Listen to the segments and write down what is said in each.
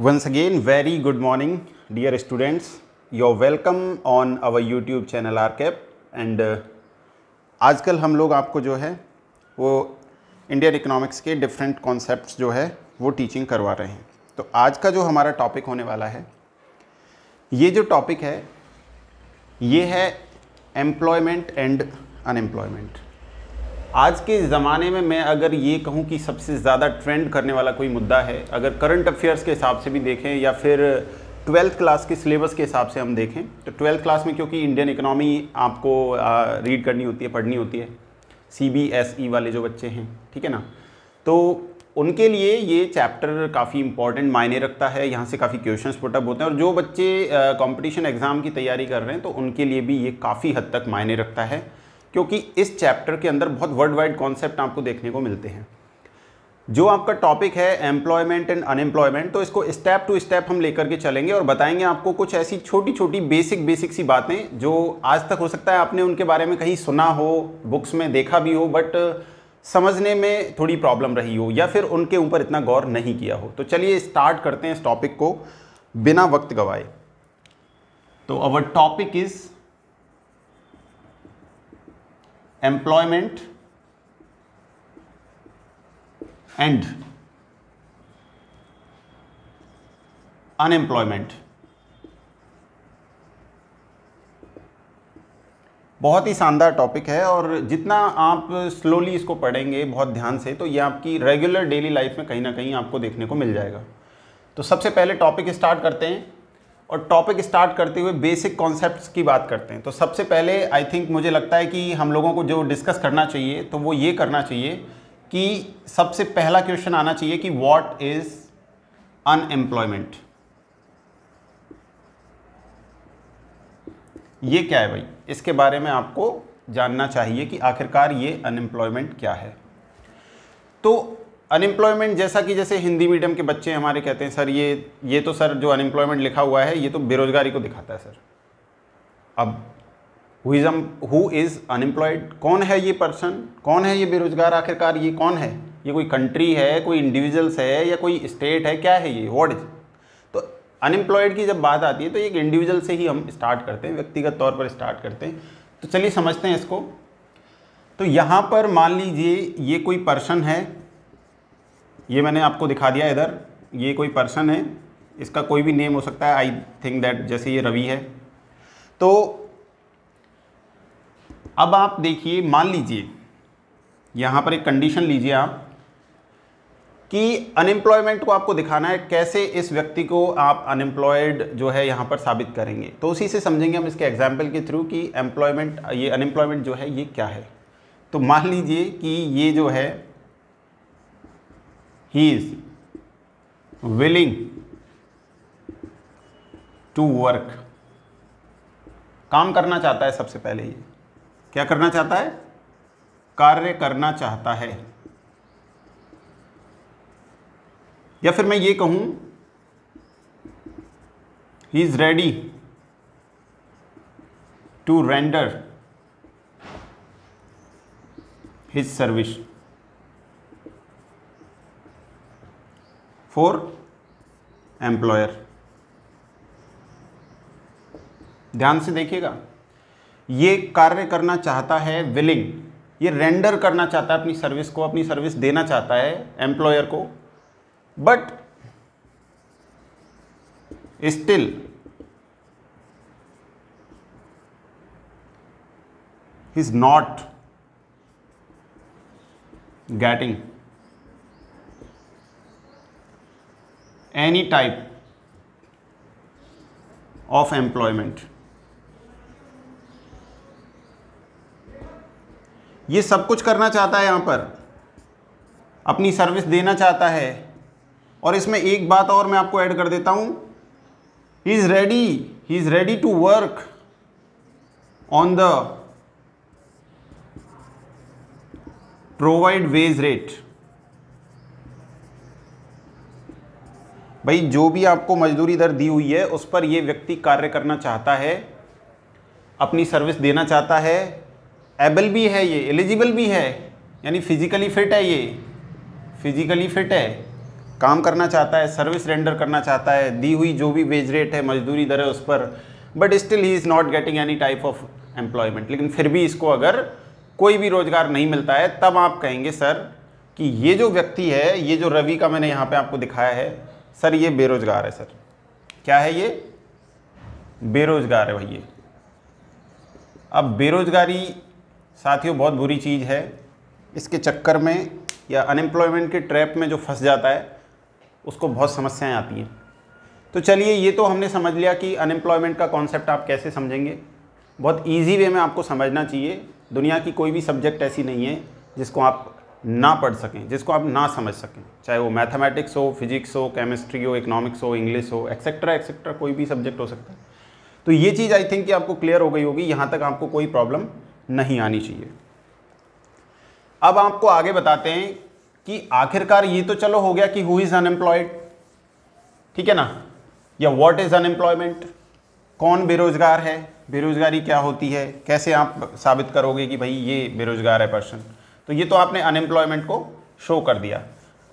Once again, very good morning, dear students. You're welcome on our YouTube channel RCAP and आजकल हम लोग आपको जो है वो इंडियन इकोनॉमिक्स के डिफरेंट कॉन्सेप्ट्स जो है वो टीचिंग करवा रहे हैं। तो आज का जो हमारा टॉपिक होने वाला है, ये जो टॉपिक है ये है एम्प्लॉयमेंट एंड अनएम्प्लॉयमेंट। आज के ज़माने में मैं अगर ये कहूँ कि सबसे ज़्यादा ट्रेंड करने वाला कोई मुद्दा है, अगर करंट अफेयर्स के हिसाब से भी देखें या फिर 12th क्लास के सिलेबस के हिसाब से हम देखें, तो 12th क्लास में क्योंकि इंडियन इकोनॉमी आपको रीड करनी होती है, पढ़नी होती है, CBSE वाले जो बच्चे हैं, ठीक है ना, तो उनके लिए ये चैप्टर काफ़ी इंपॉर्टेंट मायने रखता है। यहाँ से काफ़ी क्वेश्चंस पुटअप होते हैं और जो बच्चे कंपटीशन एग्ज़ाम की तैयारी कर रहे हैं तो उनके लिए भी ये काफ़ी हद तक मायने रखता है, क्योंकि इस चैप्टर के अंदर बहुत वर्ल्ड वाइड कॉन्सेप्ट आपको देखने को मिलते हैं। जो आपका टॉपिक है एम्प्लॉयमेंट एंड अनएम्प्लॉयमेंट, तो इसको स्टेप टू स्टेप हम लेकर के चलेंगे और बताएंगे आपको कुछ ऐसी छोटी छोटी बेसिक सी बातें जो आज तक हो सकता है आपने उनके बारे में कहीं सुना हो, बुक्स में देखा भी हो, बट समझने में थोड़ी प्रॉब्लम रही हो या फिर उनके ऊपर इतना गौर नहीं किया हो। तो चलिए स्टार्ट करते हैं इस टॉपिक को बिना वक्त गवाए। तो our topic is employment and unemployment. बहुत ही शानदार टॉपिक है और जितना आप स्लोली इसको पढ़ेंगे बहुत ध्यान से, तो ये आपकी रेगुलर डेली लाइफ में कहीं ना कहीं आपको देखने को मिल जाएगा। तो सबसे पहले टॉपिक स्टार्ट करते हैं और टॉपिक स्टार्ट करते हुए बेसिक कॉन्सेप्ट्स की बात करते हैं। तो सबसे पहले आई थिंक मुझे लगता है कि हम लोगों को जो डिस्कस करना चाहिए तो वो ये करना चाहिए कि सबसे पहला क्वेश्चन आना चाहिए कि व्हाट इज अनएम्प्लॉयमेंट। ये क्या है भाई, इसके बारे में आपको जानना चाहिए कि आखिरकार ये अनएम्प्लॉयमेंट क्या है। तो अनएम्प्लॉयमेंट जैसे हिंदी मीडियम के बच्चे हमारे कहते हैं सर ये तो सर जो अनएम्प्लॉयमेंट लिखा हुआ है ये तो बेरोजगारी को दिखाता है सर। अब हु इज़ अनएम्प्लॉयड, कौन है ये पर्सन, कौन है ये बेरोजगार, आखिरकार ये कौन है, ये कोई कंट्री है, कोई इंडिविजुअल्स है या कोई स्टेट है, क्या है ये, व्हाट इज। तो अनएम्प्लॉयड की जब बात आती है तो एक इंडिविजुअल से ही हम स्टार्ट करते हैं, व्यक्तिगत तौर पर स्टार्ट करते हैं। तो चलिए समझते हैं इसको। तो यहाँ पर मान लीजिए ये कोई पर्सन है, ये मैंने आपको दिखा दिया इधर, ये कोई पर्सन है, इसका कोई भी नेम हो सकता है, आई थिंक दैट जैसे ये रवि है। तो अब आप देखिए, मान लीजिए यहाँ पर एक कंडीशन लीजिए आप कि अनएम्प्लॉयमेंट को आपको दिखाना है, कैसे इस व्यक्ति को आप अनएम्प्लॉयड जो है यहाँ पर साबित करेंगे। तो उसी से समझेंगे हम इसके एग्जाम्पल के थ्रू कि एम्प्लॉयमेंट, ये अनएम्प्लॉयमेंट जो है ये क्या है। तो मान लीजिए कि ये जो है he is willing to work, काम करना चाहता है। सबसे पहले ये क्या करना चाहता है, कार्य करना चाहता है। या फिर मैं ये कहूं he is ready to render his service for employer. ध्यान से देखिएगा, ये कार्य करना चाहता है, विलिंग, ये रेंडर करना चाहता है अपनी सर्विस को, अपनी सर्विस देना चाहता है एम्प्लॉयर को, but still he is not getting any type of employment. ये सब कुछ करना चाहता है, यहाँ पर अपनी सर्विस देना चाहता है। और इसमें एक बात और मैं आपको ऐड कर देता हूँ, he is ready to work on the provide wage rate. भाई जो भी आपको मजदूरी दर दी हुई है उस पर ये व्यक्ति कार्य करना चाहता है, अपनी सर्विस देना चाहता है, एबल भी है, ये एलिजिबल भी है, यानी फिजिकली फिट है, ये फिजिकली फिट है, काम करना चाहता है, सर्विस रेंडर करना चाहता है, दी हुई जो भी वेज रेट है, मजदूरी दर है उस पर, but still he is not getting any type of employment, लेकिन फिर भी इसको अगर कोई भी रोज़गार नहीं मिलता है, तब आप कहेंगे सर कि ये जो व्यक्ति है, ये जो रवि का मैंने यहाँ पे आपको दिखाया है सर, ये बेरोजगार है। सर क्या है ये? बेरोजगार है भैया। अब बेरोजगारी साथियों बहुत बुरी चीज़ है। इसके चक्कर में या अनएम्प्लॉयमेंट के ट्रैप में जो फंस जाता है उसको बहुत समस्याएं आती हैं। तो चलिए, ये तो हमने समझ लिया कि अनएम्प्लॉयमेंट का कॉन्सेप्ट आप कैसे समझेंगे। बहुत ईजी वे में आपको समझना चाहिए। दुनिया की कोई भी सब्जेक्ट ऐसी नहीं है जिसको आप ना पढ़ सकें, जिसको आप ना समझ सकें, चाहे वो मैथमेटिक्स हो, फिजिक्स हो, केमिस्ट्री हो, इकोनॉमिक्स हो, इंग्लिश हो, एक्सेट्रा एक्सेट्रा, कोई भी सब्जेक्ट हो सकता है। तो ये चीज़ आई थिंक कि आपको क्लियर हो गई होगी। यहाँ तक आपको कोई प्रॉब्लम नहीं आनी चाहिए। अब आपको आगे बताते हैं कि आखिरकार ये तो चलो हो गया कि हु इज़ अनएम्प्लॉयड, ठीक है ना, या व्हाट इज़ अनएम्प्लॉयमेंट, कौन बेरोजगार है, बेरोजगारी क्या होती है, कैसे आप साबित करोगे कि भाई ये बेरोजगार है पर्सन। तो ये तो आपने अनएम्प्लॉयमेंट को शो कर दिया।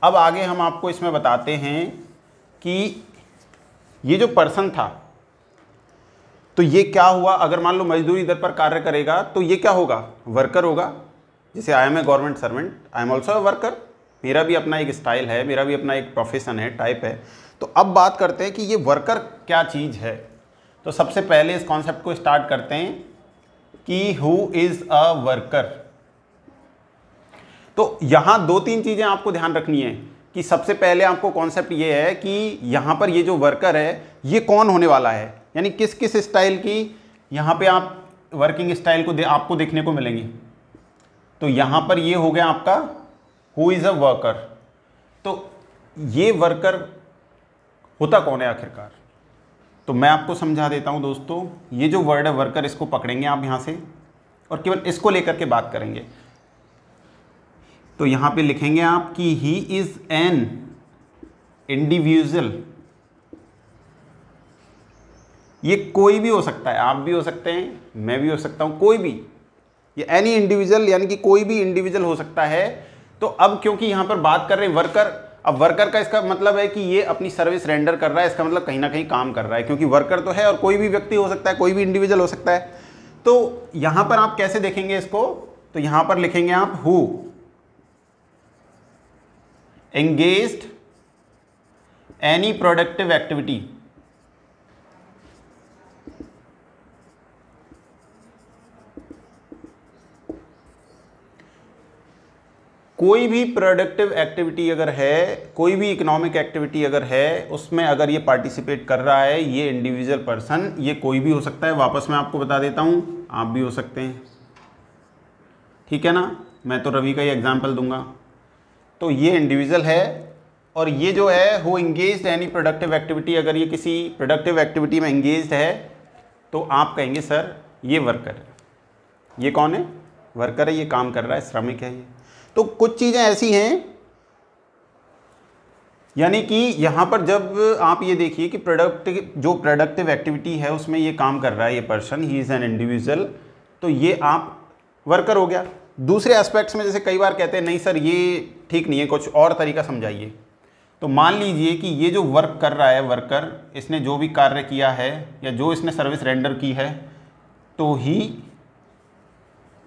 अब आगे हम आपको इसमें बताते हैं कि ये जो पर्सन था तो ये क्या हुआ। अगर मान लो मजदूरी दर पर कार्य करेगा तो ये क्या होगा? वर्कर होगा। जैसे I am a government servant, I am also a worker. मेरा भी अपना एक स्टाइल है, मेरा भी अपना एक प्रोफेशन है, टाइप है। तो अब बात करते हैं कि ये वर्कर क्या चीज़ है। तो सबसे पहले इस कॉन्सेप्ट को स्टार्ट करते हैं कि हु इज़ अ वर्कर। तो यहाँ दो तीन चीज़ें आपको ध्यान रखनी है कि सबसे पहले आपको कॉन्सेप्ट ये है कि यहाँ पर ये जो वर्कर है ये कौन होने वाला है, यानी किस किस स्टाइल की यहाँ पे आप वर्किंग स्टाइल को आपको देखने को मिलेंगी। तो यहाँ पर ये हो गया आपका हु इज़ अ वर्कर। तो ये वर्कर होता कौन है आखिरकार? तो मैं आपको समझा देता हूँ दोस्तों। ये जो वर्ड है वर्कर, इसको पकड़ेंगे आप यहाँ से और केवल इसको लेकर के बात करेंगे। तो यहाँ पे लिखेंगे आप कि ही इज़ एन इंडिविजुअल। ये कोई भी हो सकता है, आप भी हो सकते हैं, मैं भी हो सकता हूँ, कोई भी। ये एनी इंडिविजुअल यानी कि कोई भी इंडिविजुअल हो सकता है। तो अब क्योंकि यहाँ पर बात कर रहे हैं वर्कर, अब वर्कर का इसका मतलब है कि ये अपनी सर्विस रेंडर कर रहा है, इसका मतलब कहीं ना कहीं काम कर रहा है, क्योंकि वर्कर तो है और कोई भी व्यक्ति हो सकता है, कोई भी इंडिविजुअल हो सकता है। तो यहाँ पर आप कैसे देखेंगे इसको? तो यहाँ पर लिखेंगे आप who engaged any productive activity। कोई भी प्रोडक्टिव एक्टिविटी अगर है, कोई भी इकोनॉमिक एक्टिविटी अगर है, उसमें अगर ये पार्टिसिपेट कर रहा है ये इंडिविजुअल पर्सन, ये कोई भी हो सकता है। वापस मैं आपको बता देता हूँ, आप भी हो सकते हैं, ठीक है ना। मैं तो रवि का ही एग्जाम्पल दूंगा। तो ये इंडिविजुअल है और ये जो है who engaged any productive activity, अगर ये किसी प्रोडक्टिव एक्टिविटी में इंगेज्ड है तो आप कहेंगे सर ये वर्कर है। ये कौन है? वर्कर है, ये काम कर रहा है, श्रमिक है ये। तो कुछ चीज़ें ऐसी हैं, यानी कि यहाँ पर जब आप ये देखिए कि प्रोडक्टिव एक्टिविटी है उसमें ये काम कर रहा है ये person, he is an individual, तो ये आप वर्कर हो गया। दूसरे एस्पेक्ट्स में जैसे कई बार कहते हैं नहीं सर ये ठीक नहीं है, कुछ और तरीका समझाइए। तो मान लीजिए कि ये जो वर्क कर रहा है वर्कर, इसने जो भी कार्य किया है या जो इसने सर्विस रेंडर की है, तो he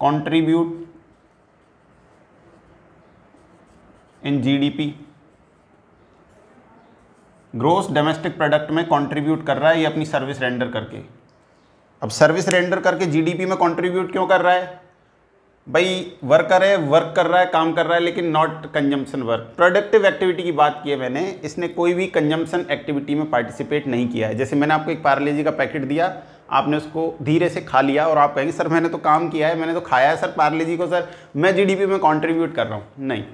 contribute in GDP, gross domestic product में कंट्रीब्यूट कर रहा है ये अपनी सर्विस रेंडर करके। अब सर्विस रेंडर करके जीडीपी में कंट्रीब्यूट क्यों कर रहा है? भाई वर्कर है, वर्क कर रहा है, काम कर रहा है, लेकिन not consumption work. Productive activity की बात की है मैंने, इसने कोई भी कंजम्पशन एक्टिविटी में पार्टिसिपेट नहीं किया है। जैसे मैंने आपको एक पार्ले जी का पैकेट दिया, आपने उसको धीरे से खा लिया और आप कहेंगे सर मैंने तो काम किया है, मैंने तो खाया है सर पार्ले जी को, सर मैं जीडीपी में कंट्रीब्यूट कर रहा हूँ। नहीं,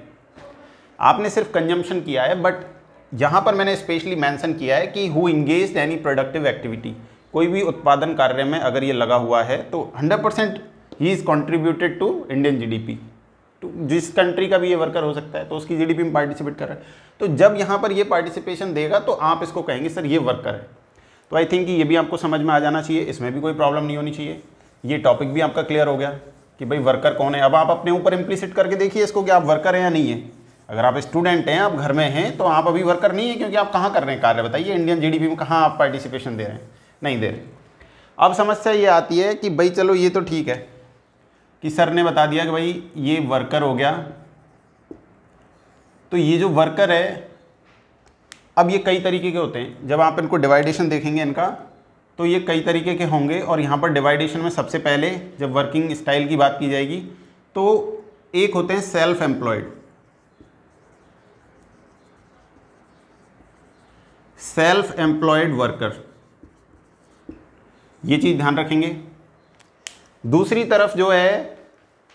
आपने सिर्फ कंजम्पशन किया है। बट यहाँ पर मैंने स्पेशली मेंशन किया है कि who engaged any productive activity, कोई भी उत्पादन कार्य में अगर ये लगा हुआ है तो 100% he is contributed to Indian GDP. तो जिस कंट्री का भी ये वर्कर हो सकता है तो उसकी जीडीपी में पार्टिसिपेट कर रहा है। तो जब यहाँ पर ये पार्टिसिपेशन देगा तो आप इसको कहेंगे सर ये वर्कर है। तो आई थिंक ये भी आपको समझ में आ जाना चाहिए, इसमें भी कोई प्रॉब्लम नहीं होनी चाहिए। ये टॉपिक भी आपका क्लियर हो गया कि भाई वर्कर कौन है। अब आप अपने ऊपर इम्प्लिसिट करके देखिए इसको कि आप वर्कर हैं या नहीं है। अगर आप स्टूडेंट हैं, आप घर में हैं, तो आप अभी वर्कर नहीं है, क्योंकि आप कहाँ कर रहे हैं कार्य, बताइए इंडियन जीडीपी में कहाँ आप पार्टिसिपेशन दे रहे हैं, नहीं दे रहे। अब समस्या ये आती है कि भाई चलो ये तो ठीक है कि सर ने बता दिया कि भाई ये वर्कर हो गया, तो ये जो वर्कर है, अब ये कई तरीके के होते हैं। जब आप इनको डिवाइडेशन देखेंगे इनका, तो ये कई तरीके के होंगे, और यहाँ पर डिवाइडेशन में सबसे पहले जब वर्किंग स्टाइल की बात की जाएगी, तो एक होते हैं self employed. Self employed worker, ये चीज़ ध्यान रखेंगे। दूसरी तरफ जो है,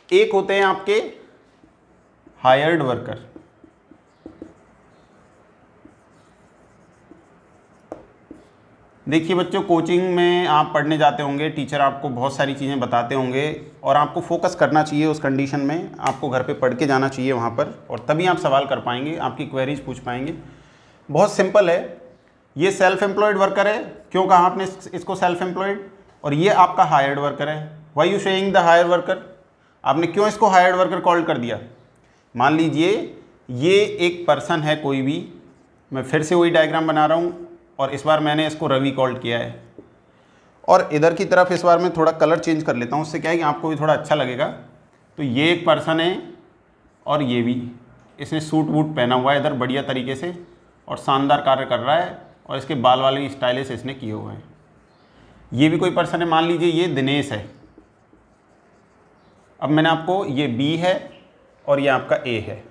एक होते हैं आपके हायर्ड वर्कर। देखिए बच्चों, कोचिंग में आप पढ़ने जाते होंगे, टीचर आपको बहुत सारी चीज़ें बताते होंगे, और आपको फोकस करना चाहिए उस कंडीशन में, आपको घर पे पढ़ के जाना चाहिए वहाँ पर, और तभी आप सवाल कर पाएंगे, आपकी क्वेरीज पूछ पाएंगे। बहुत सिंपल है, ये सेल्फ एम्प्लॉयड वर्कर है। क्यों कहा आपने इसको सेल्फ एम्प्लॉयड? और ये आपका हायर्ड वर्कर है। Why you saying the hire worker? आपने क्यों इसको हायर्ड वर्कर कॉल कर दिया? मान लीजिए ये एक पर्सन है कोई भी, मैं फिर से वही डायग्राम बना रहा हूँ, और इस बार मैंने इसको रवि कॉल किया है, और इधर की तरफ इस बार मैं थोड़ा कलर चेंज कर लेता हूँ, उससे क्या है कि आपको भी थोड़ा अच्छा लगेगा। तो ये एक पर्सन है, और ये भी, इसने सूट वूट पहना हुआ है इधर बढ़िया तरीके से, और शानदार कार्य कर रहा है, और इसके बाल वाले भी स्टाइलिश इसने किए हुए हैं। ये भी कोई पर्सन है, मान लीजिए ये दिनेश है। अब मैंने आपको, ये बी है और ये आपका ए है।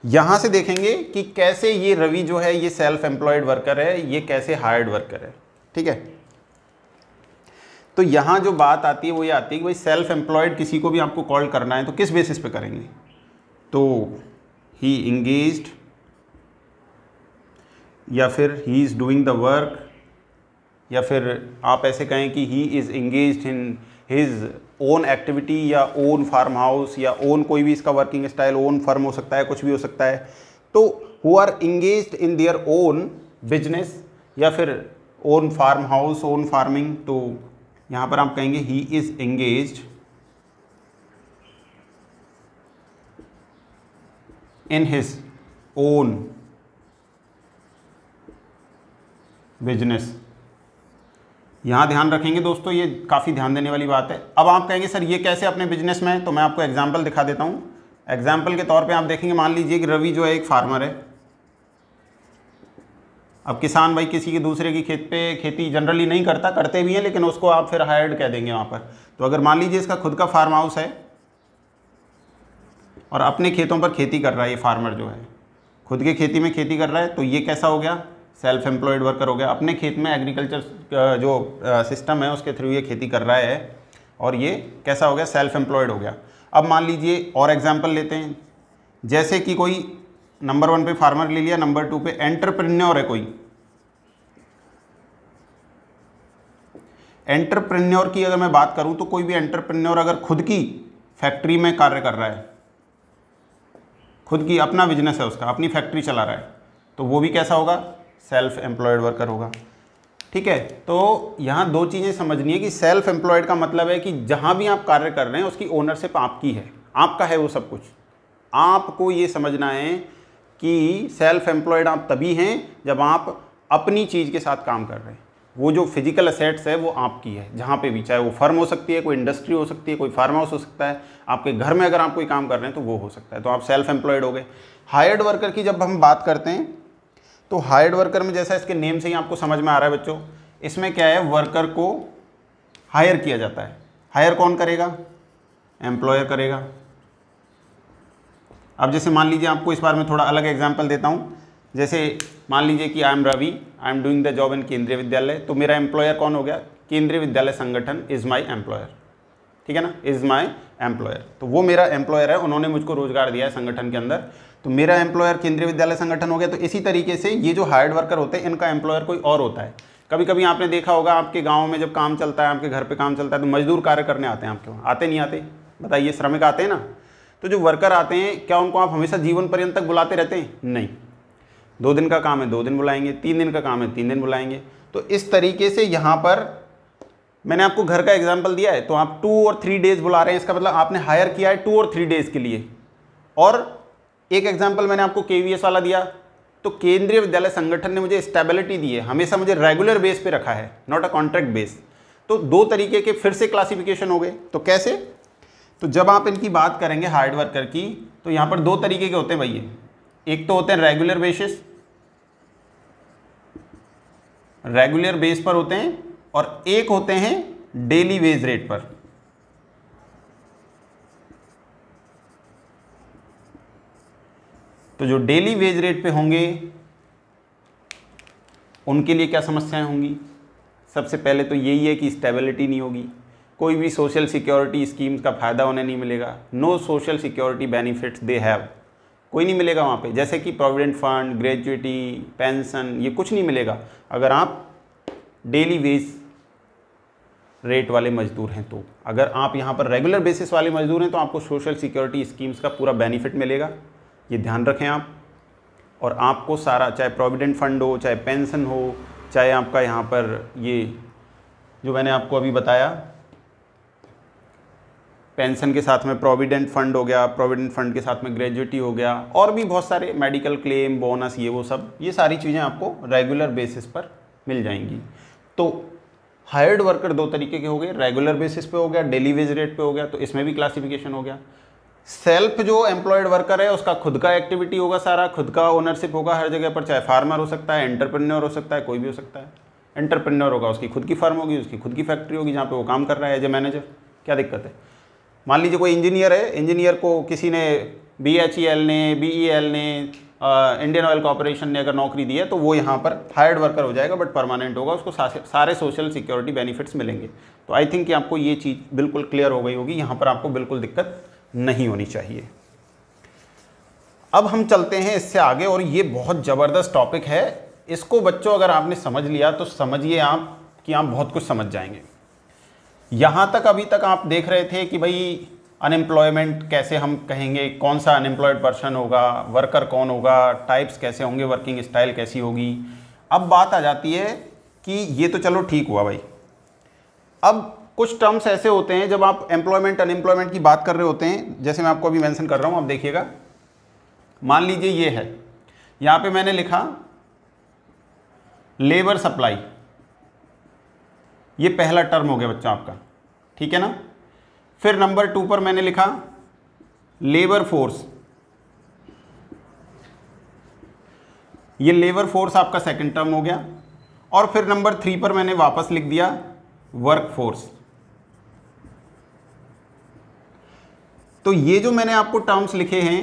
यहाँ से देखेंगे कि कैसे ये रवि जो है ये सेल्फ एम्प्लॉयड वर्कर है, ये कैसे हायर्ड वर्कर है। ठीक है, तो यहाँ जो बात आती है वो ये आती है कि भाई सेल्फ एम्प्लॉयड किसी को भी आपको कॉल करना है तो किस बेसिस पे करेंगे? तो ही इंगेज्ड, या फिर he is doing the work, या फिर आप ऐसे कहें कि ही is engaged in his own activity, या ओन फार्म हाउस, या ओन कोई भी इसका वर्किंग स्टाइल, ओन फर्म हो सकता है, कुछ भी हो सकता है। तो who are engaged in their own business, या फिर own farm house, own farming. तो यहाँ पर आप कहेंगे he is engaged in his own business. यहाँ ध्यान रखेंगे दोस्तों, ये काफ़ी ध्यान देने वाली बात है। अब आप कहेंगे सर ये कैसे अपने बिजनेस में? तो मैं आपको एग्जांपल दिखा देता हूँ। एग्जांपल के तौर पे आप देखेंगे, मान लीजिए कि रवि जो है एक फार्मर है। अब किसान भाई किसी के दूसरे की खेत पे खेती जनरली नहीं करता, करते भी हैं, लेकिन उसको आप फिर हायर्ड कह देंगे वहाँ पर। तो अगर मान लीजिए इसका खुद का फार्म हाउस है और अपने खेतों पर खेती कर रहा है, ये फार्मर जो है खुद के खेती में खेती कर रहा है, तो ये कैसा हो गया? सेल्फ एम्प्लॉयड वर्कर हो गया। अपने खेत में एग्रीकल्चर जो सिस्टम है उसके थ्रू ये खेती कर रहा है, और ये कैसा हो गया? सेल्फ एम्प्लॉयड हो गया। अब मान लीजिए और एग्जांपल लेते हैं, जैसे कि कोई नंबर 1 पे फार्मर ले लिया, नंबर 2 पे एंटरप्रेन्योर है कोई। एंटरप्रेन्योर की अगर मैं बात करूं तो कोई भी एंटरप्रेन्योर अगर खुद की फैक्ट्री में कार्य कर रहा है, खुद की अपना बिजनेस है उसका, अपनी फैक्ट्री चला रहा है, तो वो भी कैसा होगा? सेल्फ एम्प्लॉयड वर्कर होगा। ठीक है, तो यहाँ दो चीज़ें समझनी है कि सेल्फ एम्प्लॉयड का मतलब है कि जहाँ भी आप कार्य कर रहे हैं उसकी ओनरशिप आपकी है, आपका है वो सब कुछ। आपको ये समझना है कि सेल्फ एम्प्लॉयड आप तभी हैं जब आप अपनी चीज़ के साथ काम कर रहे हैं। वो जो फिजिकल असेट्स है वो आपकी है, जहाँ पे भी, चाहे वो फर्म हो सकती है, कोई इंडस्ट्री हो सकती है, कोई फार्म हाउस हो सकता है, आपके घर में अगर आप कोई काम कर रहे हैं तो वो हो सकता है, तो आप सेल्फ एम्प्लॉयड हो गए। हायर्ड वर्कर की जब हम बात करते हैं तो हायर्ड वर्कर में, जैसा इसके नेम से ही आपको समझ में आ रहा है बच्चों, इसमें क्या है? वर्कर को हायर किया जाता है। हायर कौन करेगा? एम्प्लॉयर करेगा। अब जैसे मान लीजिए, आपको इस बार मैं थोड़ा अलग एग्जांपल देता हूँ। जैसे मान लीजिए कि I am Ravi, I am doing the job in Kendriya Vidyalaya, तो मेरा एम्प्लॉयर कौन हो गया? केंद्रीय विद्यालय संगठन इज़ माई एम्प्लॉयर। ठीक है ना, इज़ माई एम्प्लॉयर, तो वो मेरा एम्प्लॉयर है, उन्होंने मुझको रोजगार दिया है संगठन के अंदर, तो मेरा एम्प्लॉयर केंद्रीय विद्यालय संगठन हो गया। तो इसी तरीके से ये जो हायर्ड वर्कर होते हैं, इनका एम्प्लॉयर कोई और होता है। कभी कभी आपने देखा होगा, आपके गाँव में जब काम चलता है, आपके घर पर काम चलता है, तो मजदूर कार्य करने आते हैं आपके वहाँ, आते नहीं आते? बताइए, श्रमिक आते हैं ना। तो जो वर्कर आते हैं, क्या उनको आप हमेशा जीवन पर्यंत तक बुलाते रहते हैं? नहीं। 2 दिन का काम है 2 दिन बुलाएंगे, 3 दिन का काम है 3 दिन बुलाएंगे। तो इस तरीके से यहाँ पर मैंने आपको घर का एग्जाम्पल दिया है, तो आप 2 और 3 डेज बुला रहे हैं, इसका मतलब आपने हायर किया है 2 और 3 डेज के लिए, और एक एग्जाम्पल मैंने आपको KVS वाला दिया, तो केंद्रीय विद्यालय संगठन ने मुझे स्टेबिलिटी दी है, हमेशा मुझे रेगुलर बेस पे रखा है, नॉट अ कॉन्ट्रैक्ट बेस। तो दो तरीके के फिर से क्लासिफिकेशन हो गए। तो कैसे? तो जब आप इनकी बात करेंगे हार्ड वर्कर की, तो यहाँ पर दो तरीके के होते हैं भैया, एक तो होते हैं रेगुलर बेसिस, रेगुलर बेस पर होते हैं, और एक होते हैं डेली वेज रेट पर। तो जो डेली वेज रेट पे होंगे उनके लिए क्या समस्याएं होंगी? सबसे पहले तो यही है कि स्टेबिलिटी नहीं होगी, कोई भी सोशल सिक्योरिटी स्कीम्स का फ़ायदा उन्हें नहीं मिलेगा। No social security benefits they have, कोई नहीं मिलेगा वहाँ पे, जैसे कि प्रोविडेंट फंड, ग्रेजुएटी, पेंशन, ये कुछ नहीं मिलेगा अगर आप डेली वेज रेट वाले मजदूर हैं। तो अगर आप यहाँ पर रेगुलर बेसिस वाले मजदूर हैं तो आपको सोशल सिक्योरिटी स्कीम्स का पूरा बेनिफिट मिलेगा, ये ध्यान रखें आप। और आपको सारा, चाहे प्रोविडेंट फंड हो, चाहे पेंशन हो, चाहे आपका यहाँ पर ये जो मैंने आपको अभी बताया, पेंशन के साथ में प्रोविडेंट फंड हो गया, प्रोविडेंट फंड के साथ में ग्रेजुएटी हो गया, और भी बहुत सारे मेडिकल क्लेम, बोनस, ये वो सब, ये सारी चीज़ें आपको रेगुलर बेसिस पर मिल जाएंगी। तो हायर्ड वर्कर दो तरीके के हो गए, रेगुलर बेसिस पे हो गया, डेली वेज रेट पे हो गया, तो इसमें भी क्लासिफिकेशन हो गया। सेल्फ जो एम्प्लॉयड वर्कर है उसका खुद का एक्टिविटी होगा, सारा खुद का ओनरशिप होगा हर जगह पर, चाहे फार्मर हो सकता है, एंटरप्रेन्योर हो सकता है, कोई भी हो सकता है। एंटरप्रेन्योर होगा, उसकी खुद की फर्म होगी, उसकी खुद की फैक्ट्री होगी जहाँ पे वो काम कर रहा है एज ए मैनेजर। क्या दिक्कत है? मान लीजिए कोई इंजीनियर है, इंजीनियर को किसी ने BHEL ने, BEL ने, इंडियन ऑयल कॉर्पोरेशन ने अगर नौकरी दी है तो वो यहाँ पर हायर्ड वर्कर हो जाएगा, बट परमानेंट होगा, उसको सारे सोशल सिक्योरिटी बेनिफिट्स मिलेंगे। तो आई थिंक कि आपको ये चीज़ बिल्कुल क्लियर हो गई होगी, यहाँ पर आपको बिल्कुल दिक्कत नहीं होनी चाहिए। अब हम चलते हैं इससे आगे, और ये बहुत ज़बरदस्त टॉपिक है, इसको बच्चों अगर आपने समझ लिया तो समझिए आप कि आप बहुत कुछ समझ जाएंगे। यहाँ तक अभी तक आप देख रहे थे कि भाई अनएम्प्लॉयमेंट कैसे हम कहेंगे, कौन सा अनएम्प्लॉयड पर्सन होगा, वर्कर कौन होगा, टाइप्स कैसे होंगे, वर्किंग स्टाइल कैसी होगी। अब बात आ जाती है कि ये तो चलो ठीक हुआ भाई, अब कुछ टर्म्स ऐसे होते हैं जब आप एम्प्लॉयमेंट अनएम्प्लॉयमेंट की बात कर रहे होते हैं, जैसे मैं आपको अभी मेंशन कर रहा हूँ, आप देखिएगा। मान लीजिए ये है, यहाँ पे मैंने लिखा लेबर सप्लाई, ये पहला टर्म हो गया बच्चा आपका, ठीक है ना। फिर नंबर 2 पर मैंने लिखा लेबर फोर्स, ये लेबर फोर्स आपका सेकंड टर्म हो गया। और फिर नंबर 3 पर मैंने वापस लिख दिया वर्क फोर्स। तो ये जो मैंने आपको टर्म्स लिखे हैं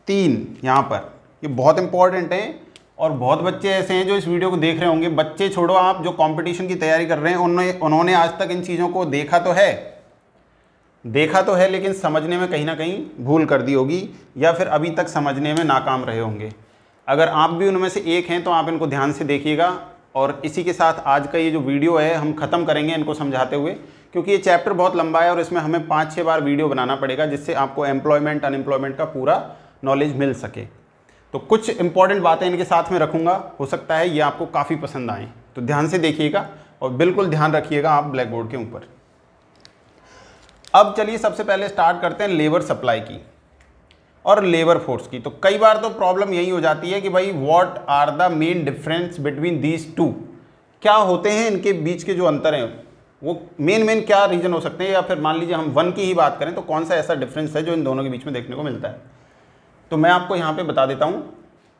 3 यहाँ पर, ये बहुत इंपॉर्टेंट हैं, और बहुत बच्चे ऐसे हैं जो इस वीडियो को देख रहे होंगे, बच्चे छोड़ो, आप जो कंपटीशन की तैयारी कर रहे हैं उन्होंने आज तक इन चीज़ों को देखा तो है, लेकिन समझने में कहीं ना कहीं भूल कर दी होगी, या फिर अभी तक समझने में नाकाम रहे होंगे। अगर आप भी उनमें से एक हैं तो आप इनको ध्यान से देखिएगा। और इसी के साथ आज का ये जो वीडियो है हम ख़त्म करेंगे इनको समझाते हुए, क्योंकि ये चैप्टर बहुत लंबा है और इसमें हमें 5-6 बार वीडियो बनाना पड़ेगा, जिससे आपको एम्प्लॉयमेंट अनएम्प्लॉयमेंट का पूरा नॉलेज मिल सके। तो कुछ इंपॉर्टेंट बातें इनके साथ में रखूँगा, हो सकता है ये आपको काफ़ी पसंद आएँ, तो ध्यान से देखिएगा और बिल्कुल ध्यान रखिएगा आप ब्लैक बोर्ड के ऊपर। अब चलिए सबसे पहले स्टार्ट करते हैं लेबर सप्लाई की और लेबर फोर्स की। तो कई बार तो प्रॉब्लम यही हो जाती है कि भाई what are the main difference between these two, क्या होते हैं इनके बीच के जो अंतर हैं, वो मेन क्या रीजन हो सकते हैं, या फिर मान लीजिए हम 1 की ही बात करें तो कौन सा ऐसा डिफरेंस है जो इन दोनों के बीच में देखने को मिलता है। तो मैं आपको यहाँ पे बता देता हूँ,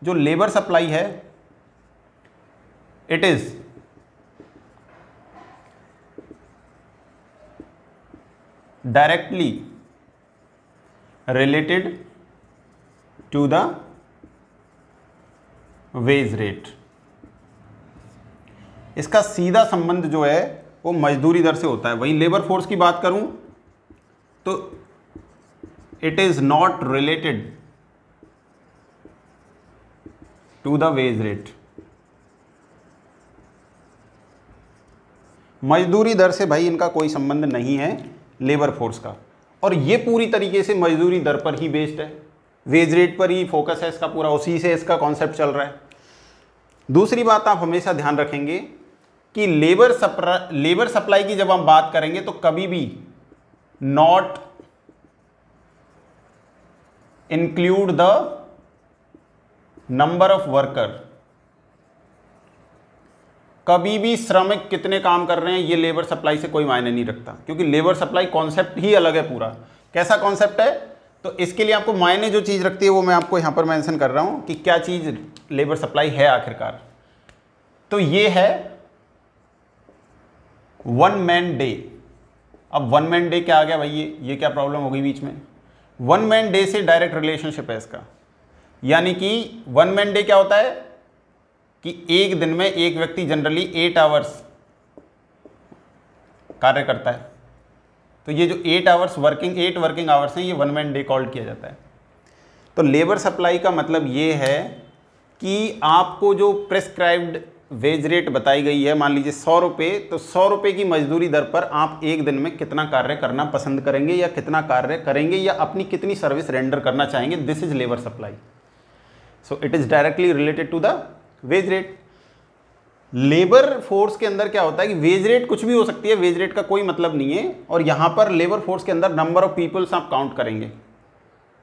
जो लेबर सप्लाई है it is directly related to the wage rate. इसका सीधा संबंध जो है वो मजदूरी दर से होता है। वहीं लेबर फोर्स की बात करूं तो it is not related to the wage rate. मजदूरी दर से भाई इनका कोई संबंध नहीं है लेबर फोर्स का, और ये पूरी तरीके से मजदूरी दर पर ही बेस्ड है, वेज रेट पर ही फोकस है इसका पूरा, उसी से इसका कॉन्सेप्ट चल रहा है। दूसरी बात आप हमेशा ध्यान रखेंगे कि लेबर सप्लाई की जब हम बात करेंगे तो कभी भी not include the number of worker, कभी भी श्रमिक कितने काम कर रहे हैं ये लेबर सप्लाई से कोई मायने नहीं रखता, क्योंकि लेबर सप्लाई कॉन्सेप्ट ही अलग है पूरा। कैसा कॉन्सेप्ट है? तो इसके लिए आपको मायने जो चीज़ रखती है वो मैं आपको यहाँ पर मेंशन कर रहा हूँ कि क्या चीज़ लेबर सप्लाई है आखिरकार। तो ये है वन मैन डे। अब वन मैन डे क्या आ गया भाई, ये क्या प्रॉब्लम हो गई बीच में? वन मैन डे से डायरेक्ट रिलेशनशिप है इसका, यानी कि वन मैन डे क्या होता है कि एक दिन में एक व्यक्ति जनरली 8 आवर्स कार्य करता है। तो ये जो 8 वर्किंग आवर्स हैं ये वन मैन डे कॉल्ड किया जाता है। तो लेबर सप्लाई का मतलब ये है कि आपको जो प्रेस्क्राइब्ड वेज रेट बताई गई है, मान लीजिए 100 रुपये, तो 100 रुपये की मजदूरी दर पर आप एक दिन में कितना कार्य करना पसंद करेंगे या कितना कार्य करेंगे या अपनी कितनी सर्विस रेंडर करना चाहेंगे, this is labour supply. So it is directly related to the wage rate. Labour force के अंदर क्या होता है कि वेज रेट कुछ भी हो सकती है, वेज रेट का कोई मतलब नहीं है। और यहां पर लेबर फोर्स के अंदर नंबर ऑफ पीपल्स आप काउंट करेंगे,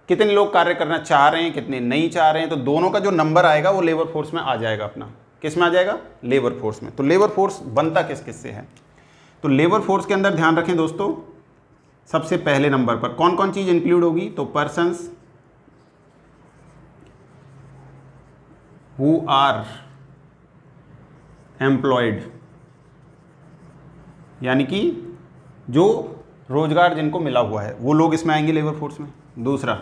कितने लोग कार्य करना चाह रहे हैं, कितने नहीं चाह रहे हैं, तो दोनों का जो नंबर आएगा वो लेबर फोर्स में आ जाएगा अपना। किस में आ जाएगा? लेबर फोर्स में। तो लेबर फोर्स बनता किस किस से है? तो लेबर फोर्स के अंदर ध्यान रखें दोस्तों, सबसे पहले नंबर पर कौन कौन चीज इंक्लूड होगी? तो पर्सन्स हु आर एम्प्लॉयड, यानी कि जो रोजगार जिनको मिला हुआ है वो लोग इसमें आएंगे लेबर फोर्स में। दूसरा,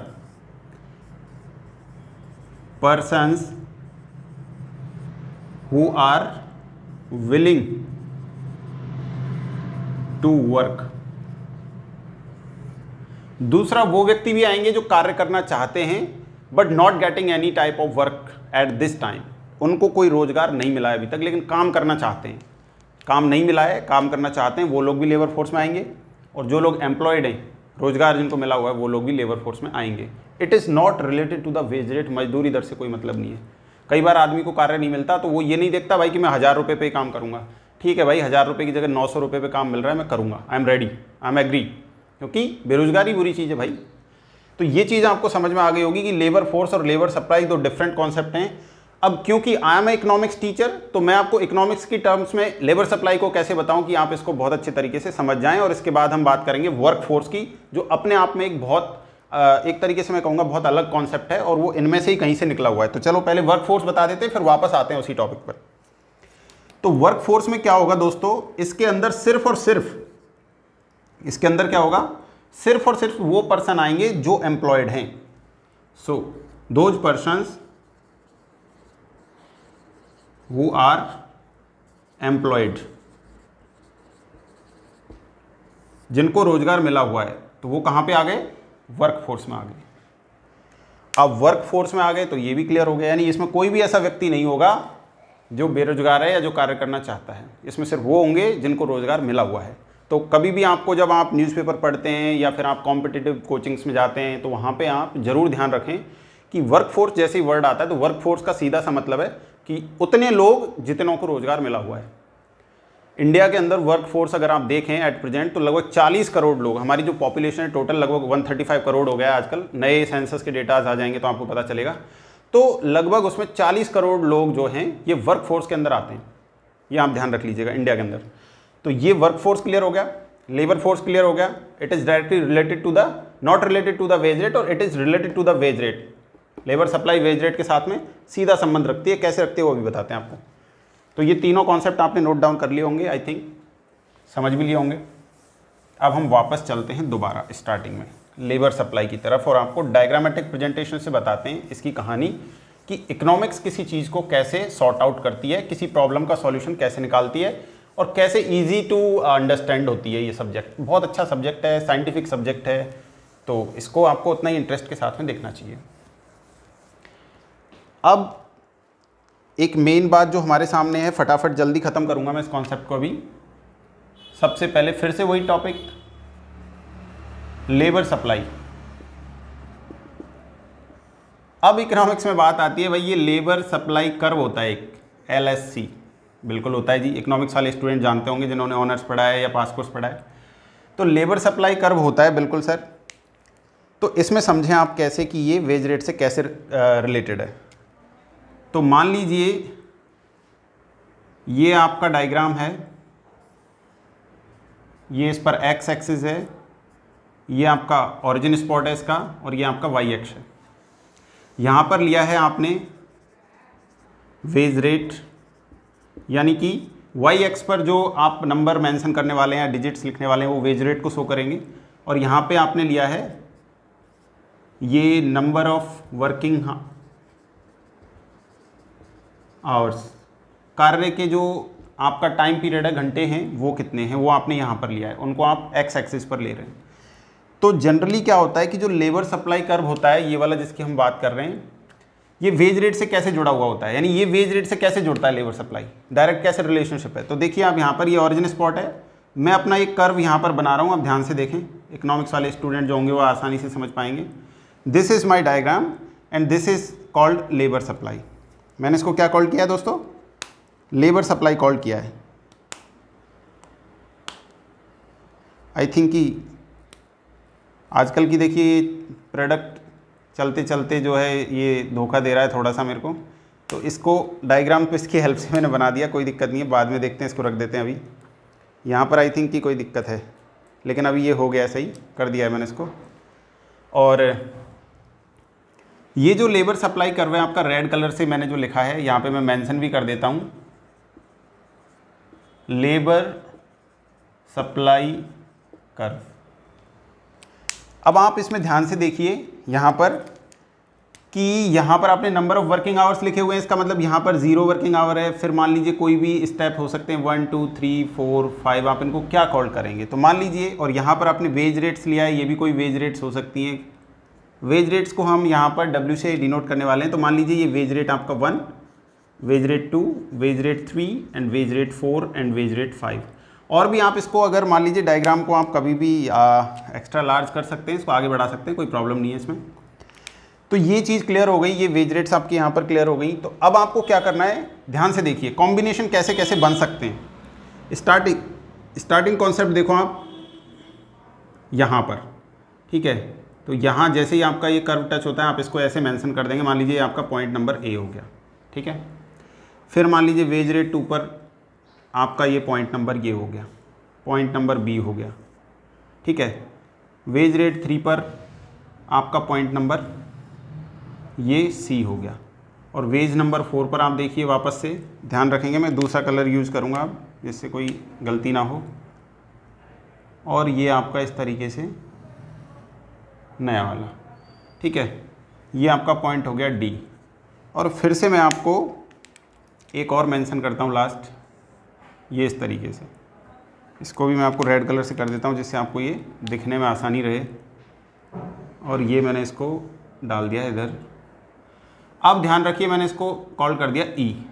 persons who are willing to work. दूसरा, वो व्यक्ति भी आएंगे जो कार्य करना चाहते हैं but not getting any type of work at this time. उनको कोई रोजगार नहीं मिला है अभी तक, लेकिन काम करना चाहते हैं, काम नहीं मिला है, काम करना चाहते हैं, वो लोग भी लेबर फोर्स में आएंगे। और जो लोग एम्प्लॉयड हैं, रोजगार जिनको मिला हुआ है, वो लोग भी लेबर फोर्स में आएंगे। It is not related to the wage rate, मजदूरी दर से कोई मतलब नहीं है। कई बार आदमी को कार्य नहीं मिलता तो वो ये नहीं देखता भाई कि मैं 1000 रुपये पे काम करूँगा। ठीक है भाई, 1000 रुपये की जगह 900 रुपये पे काम मिल रहा है, मैं करूँगा, I am ready, I am agree, क्योंकि बेरोजगारी बुरी चीज़ है भाई। तो ये चीज़ आपको समझ में आ गई होगी कि लेबर फोर्स और लेबर सप्लाई दो डिफरेंट कॉन्सेप्ट हैं। अब क्योंकि I am a economics teacher, तो मैं आपको इकोनॉमिक्स की टर्म्स में लेबर सप्लाई को कैसे बताऊं कि आप इसको बहुत अच्छे तरीके से समझ जाएं। और इसके बाद हम बात करेंगे वर्क फोर्स की, जो अपने आप में एक तरीके से मैं कहूँगा बहुत अलग कॉन्सेप्ट है और वो इनमें से ही कहीं से निकला हुआ है। तो चलो पहले वर्क फोर्स बता देते हैं, फिर वापस आते हैं उसी टॉपिक पर। तो वर्क फोर्स में क्या होगा दोस्तों, इसके अंदर सिर्फ और सिर्फ, इसके अंदर क्या होगा, सिर्फ और सिर्फ वो पर्सन आएंगे जो एम्प्लॉयड हैं। So those persons who are employed, जिनको रोजगार मिला हुआ है, तो वो कहां पे आ गए? वर्क फोर्स में आ गए। अब वर्क फोर्स में आ गए तो ये भी क्लियर हो गया, यानी इसमें कोई भी ऐसा व्यक्ति नहीं होगा जो बेरोजगार है या जो कार्य करना चाहता है। इसमें सिर्फ वो होंगे जिनको रोजगार मिला हुआ है। तो कभी भी आपको, जब आप न्यूज़पेपर पढ़ते हैं या फिर आप कॉम्पिटिटिव कोचिंग्स में जाते हैं, तो वहाँ पे आप जरूर ध्यान रखें कि वर्क फोर्स जैसे ही वर्ड आता है तो वर्क फोर्स का सीधा सा मतलब है कि उतने लोग जितनों को रोजगार मिला हुआ है। इंडिया के अंदर वर्क फोर्स अगर आप देखें एट प्रेजेंट तो लगभग 40 करोड़ लोग, हमारी जो पॉपुलेशन है टोटल लगभग 135 करोड़ हो गया है आजकल, नए सेंसस के डेटाज आ जाएंगे तो आपको पता चलेगा। तो लगभग उसमें 40 करोड़ लोग जो हैं ये वर्क फोर्स के अंदर आते हैं, ये आप ध्यान रख लीजिएगा इंडिया के अंदर। तो ये वर्क फोर्स क्लियर हो गया, लेबर फोर्स क्लियर हो गया। It is directly related to the, not related to the wage rate, और it is related to the wage rate. Labour supply wage rate के साथ में सीधा संबंध रखती है, कैसे रखती है वो भी बताते हैं आपको। तो ये तीनों कॉन्सेप्ट आपने नोट डाउन कर लिए होंगे, आई थिंक समझ भी लिए होंगे। अब हम वापस चलते हैं दोबारा स्टार्टिंग में लेबर सप्लाई की तरफ, और आपको डायग्रामेटिक प्रेजेंटेशन से बताते हैं इसकी कहानी कि इकोनॉमिक्स किसी चीज़ को कैसे सॉर्ट आउट करती है, किसी प्रॉब्लम का सॉल्यूशन कैसे निकालती है, और कैसे इजी टू अंडरस्टैंड होती है। ये सब्जेक्ट बहुत अच्छा सब्जेक्ट है, साइंटिफिक सब्जेक्ट है, तो इसको आपको उतना ही इंटरेस्ट के साथ में देखना चाहिए। अब एक मेन बात जो हमारे सामने है, फटाफट जल्दी ख़त्म करूंगा मैं इस कॉन्सेप्ट को अभी। सबसे पहले फिर से वही टॉपिक, लेबर सप्लाई। अब इकोनॉमिक्स में बात आती है भाई, ये लेबर सप्लाई कर्व होता है एक, LSC, बिल्कुल होता है जी, इकोनॉमिक्स वाले स्टूडेंट जानते होंगे जिन्होंने ऑनर्स पढ़ा है या पास कोर्स पढ़ा है। तो लेबर सप्लाई कर्व होता है, बिल्कुल सर। तो इसमें समझें आप कैसे कि ये वेज रेट से कैसे रिलेटेड है। तो मान लीजिए ये आपका डायग्राम है, ये इस पर एक्स एक्सिस है, ये आपका ओरिजिन स्पॉट है इसका, और ये आपका वाई एक्स है। यहाँ पर लिया है आपने वेज रेट, यानी कि वाई एक्स पर जो आप नंबर मेंशन करने वाले हैं या डिजिट्स लिखने वाले हैं वो वेज रेट को शो करेंगे, और यहाँ पे आपने लिया है ये नंबर ऑफ वर्किंग आवर्स, कार्य के जो आपका टाइम पीरियड है, घंटे हैं, वो कितने हैं वो आपने यहाँ पर लिया है, उनको आप एक्स एक्सिस पर ले रहे हैं। तो जनरली क्या होता है कि जो लेबर सप्लाई कर्व होता है, ये वाला जिसकी हम बात कर रहे हैं, ये वेज रेट से कैसे जुड़ा हुआ होता है, यानी ये वेज रेट से कैसे जुड़ता है लेबर सप्लाई, डायरेक्ट कैसे रिलेशनशिप है। तो देखिए आप यहाँ पर ये ओरिजिन स्पॉट है, मैं अपना एक कर्व यहाँ पर बना रहा हूँ, आप ध्यान से देखें, इकोनॉमिक्स वाले स्टूडेंट जो होंगे वो आसानी से समझ पाएंगे। This is my diagram and this is called labour supply. मैंने इसको क्या कॉल किया है दोस्तों, लेबर सप्लाई कॉल किया है। आई थिंक कि आजकल की देखिए प्रोडक्ट चलते चलते जो है ये धोखा दे रहा है थोड़ा सा मेरे को, तो इसको डायग्राम पे इसकी हेल्प से मैंने बना दिया, कोई दिक्कत नहीं है, बाद में देखते हैं, इसको रख देते हैं। अभी यहाँ पर आई थिंक कि कोई दिक्कत है, लेकिन अभी ये हो गया, सही कर दिया है मैंने इसको। और ये जो लेबर सप्लाई कर्व है आपका, रेड कलर से मैंने जो लिखा है यहाँ पे मैं मेंशन भी कर देता हूँ, लेबर सप्लाई कर्व। अब आप इसमें ध्यान से देखिए यहाँ पर कि यहाँ पर आपने नंबर ऑफ वर्किंग आवर्स लिखे हुए हैं, इसका मतलब यहाँ पर 0 वर्किंग आवर है। फिर मान लीजिए कोई भी स्टेप हो सकते हैं 1 2 3 4 5, आप इनको क्या कॉल करेंगे, तो मान लीजिए, और यहाँ पर आपने वेज रेट्स लिया है, ये भी कोई वेज रेट्स हो सकती हैं। वेज रेट्स को हम यहाँ पर W से डिनोट करने वाले हैं, तो मान लीजिए ये वेज रेट आपका 1, wage rate 2, wage rate 3 and wage rate 4 and wage rate 5। और भी आप इसको अगर मान लीजिए डायग्राम को आप कभी भी एक्स्ट्रा लार्ज कर सकते हैं, इसको आगे बढ़ा सकते हैं, कोई प्रॉब्लम नहीं है इसमें। तो ये चीज़ क्लियर हो गई, ये वेज रेट्स आपकी यहाँ पर क्लियर हो गई। तो अब आपको क्या करना है, ध्यान से देखिए कॉम्बिनेशन कैसे कैसे बन सकते हैं। स्टार्टिंग कॉन्सेप्ट देखो आप यहाँ पर, ठीक है। तो यहाँ जैसे ही आपका ये कर्व टच होता है, आप इसको ऐसे मेंशन कर देंगे, मान लीजिए आपका पॉइंट नंबर ए हो गया, ठीक है। फिर मान लीजिए वेज रेट 2 पर आपका ये पॉइंट नंबर ये हो गया, पॉइंट नंबर बी हो गया, ठीक है। वेज रेट 3 पर आपका पॉइंट नंबर ये सी हो गया, और वेज नंबर 4 पर आप देखिए, वापस से ध्यान रखेंगे, मैं दूसरा कलर यूज़ करूँगा अब, जिससे कोई गलती ना हो। और ये आपका इस तरीके से नया वाला, ठीक है, ये आपका पॉइंट हो गया डी। और फिर से मैं आपको एक और मेंशन करता हूँ लास्ट, ये इस तरीके से, इसको भी मैं आपको रेड कलर से कर देता हूँ जिससे आपको ये दिखने में आसानी रहे। और ये मैंने इसको डाल दिया इधर। अब ध्यान रखिए, मैंने इसको कॉल कर दिया ई,